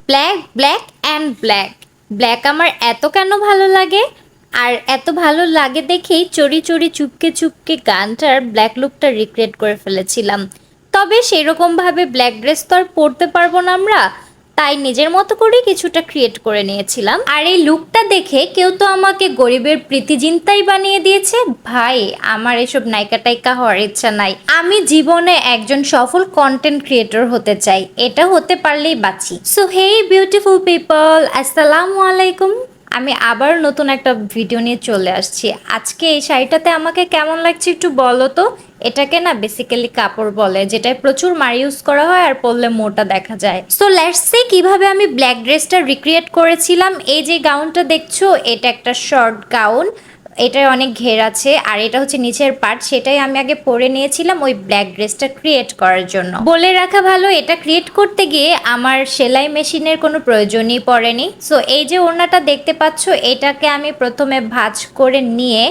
Black black and black. Black আমার এত কেন ভালো লাগে, আর এত ভালো লাগে দেখেই চড়ি চড়ি চুপকে চুপকে গানটার ব্ল্যাক লুকটা রিক্রিয়েট করে ফেলেছিলাম। তবে সেরকমভাবে ব্ল্যাক ড্রেস তো আর পরতে পারবো না আমরা, তাই নিজের মতো করে কিছুটা ক্রিয়েট করে নিয়েছিলাম। আর এই লুকটা দেখে কেউ তো আমাকে গরিবের প্রীতি জিন্তাই বানিয়ে দিয়েছে। ভাই, আমার এসব নায়িকা টাইকা হওয়ার ইচ্ছা নাই। আমি জীবনে একজন সফল কন্টেন্ট ক্রিয়েটর হতে চাই, এটা হতে পারলেই বাঁচি। সো হেই বিউটিফুল পিপল, আসসালামু আলাইকুম। আমি আবার নতুন একটা ভিডিও নিয়ে চলে আসছি। আজকে এই শাড়িটাতে আমাকে কেমন লাগছে একটু বলো তো। এটাকে না বেসিক্যালি কাপড় বলে, যেটায় প্রচুর মার ইউজ করা হয় আর পরলে মোটা দেখা যায়। সো লেটস সে কিভাবে আমি ব্ল্যাক ড্রেসটা রিক্রিয়েট করেছিলাম। এই যে গাউনটা দেখছো, এটা একটা শর্ট গাউন, এটার অনেক ঘের আছে আর এটা হচ্ছে নিচের পার্ট, সেটাই আমি আগে পরে নিয়েছিলাম ওই ব্ল্যাক ড্রেসটা ক্রিয়েট করার জন্য। বলে রাখা ভালো, এটা ক্রিয়েট করতে গিয়ে আমার সেলাই মেশিনের কোনো প্রয়োজনই পড়েনি। সো এই যে ওড়নাটা দেখতে পাচ্ছ, এটাকে আমি প্রথমে ভাঁজ করে নিয়ে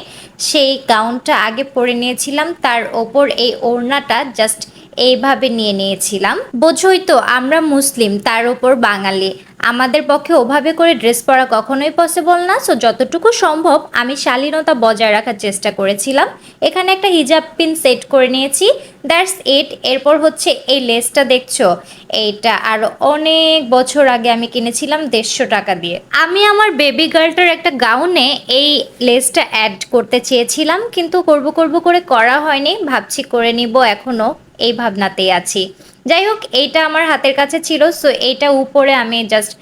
সেই গাউনটা আগে পরে নিয়েছিলাম, তার ওপর এই ওড়নাটা জাস্ট এইভাবে নিয়ে নিয়েছিলাম। বোঝোই তো আমরা মুসলিম, তার উপর বাঙালি, আমাদের পক্ষে ওভাবে করে ড্রেস পরা কখনোই পসিবল না। সো যতটুকু সম্ভব আমি শালীনতা বজায় রাখার চেষ্টা করেছিলাম। এখানে একটা হিজাব পিন সেট করে নিয়েছি, দ্যাটস ইট। এরপর হচ্ছে এই লেসটা দেখছো, এইটা আর অনেক বছর আগে আমি কিনেছিলাম 150 টাকা দিয়ে। আমি আমার বেবি গার্লটার একটা গাউনে এই লেসটা অ্যাড করতে চেয়েছিলাম, কিন্তু করব করব করে করা হয়নি। ভাবছি করে নিব, এখনো এই ভাবনাতেই আছি। যাই হোক, এইটা আমার হাতের কাছে ছিল, সো এইটা উপরে আমি জাস্ট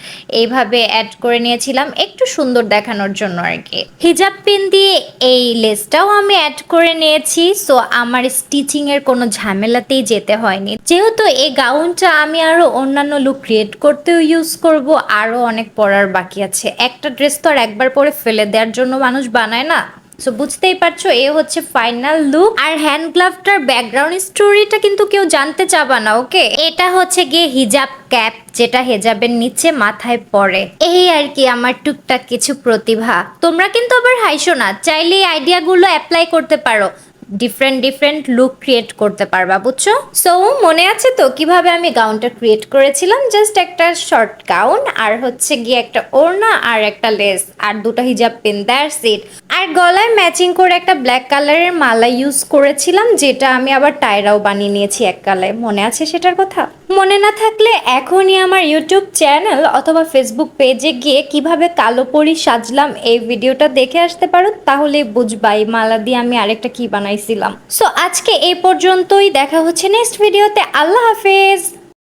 এইভাবে অ্যাড করে নিয়েছিলাম একটু সুন্দর দেখানোর জন্য আর কি। হিজাব পিন দিয়ে এই লেসটাও আমি অ্যাড করে নিয়েছি, সো আমার স্টিচিং এর কোনো ঝামেলাতেই যেতে হয়নি। যেহেতু এই গাউনটা আমি আরো অন্যান্য লুক ক্রিয়েট করতেও ইউজ করব, আরো অনেক পরার বাকি আছে। একটা ড্রেস তো আর একবার পরে ফেলে দেওয়ার জন্য মানুষ বানায় না। সো বুঝতেই পারছো, এ হচ্ছে ফাইনাল লুক। আর হ্যান্ড গ্লাভটার ব্যাকগ্রাউন্ড স্টোরিটা কিন্তু কেউ জানতে চাবা না, ওকে? এটা হচ্ছে গিয়ে হিজাব ক্যাপ, যেটা হেজাবের নিচে মাথায় পড়ে। এই আর কি আমার টুকটাক কিছু প্রতিভা। তোমরা কিন্তু আবার হাইসো না, চাইলে এই আইডিয়াগুলো অ্যাপ্লাই করতে পারো, ডিফারেন্ট ডিফারেন্ট লুক ক্রিয়েট করতে পারবা, বুঝছো? সো মনে আছে তো কিভাবে আমি গাউনটা ক্রিয়েট করেছিলাম? জাস্ট একটা শর্ট গাউন আর হচ্ছে গিয়ে একটা ওড়না আর একটা লেস আর দুটো হিজাব পিন, দ্যাটস ইট। আর গলায় ম্যাচিং করে একটা ব্ল্যাক কালারের মালা ইউজ করেছিলাম, যেটা আমি আবার টায়রাও বানিয়ে নিয়েছি এক কালারে। মনে আছে সেটার কথা? মনে না থাকলে এখনই আমার ইউটিউব চ্যানেল অথবা ফেসবুক পেজে গিয়ে কিভাবে কালো পরি সাজলাম এই ভিডিওটা দেখে আসতে পারো, তাহলে বুঝবা এই মালা দিয়ে আমি আরেকটা কি বানাইছিলাম। সো আজকে এই পর্যন্তই, দেখা হচ্ছে নেক্সট ভিডিওতে। আল্লাহ হাফেজ।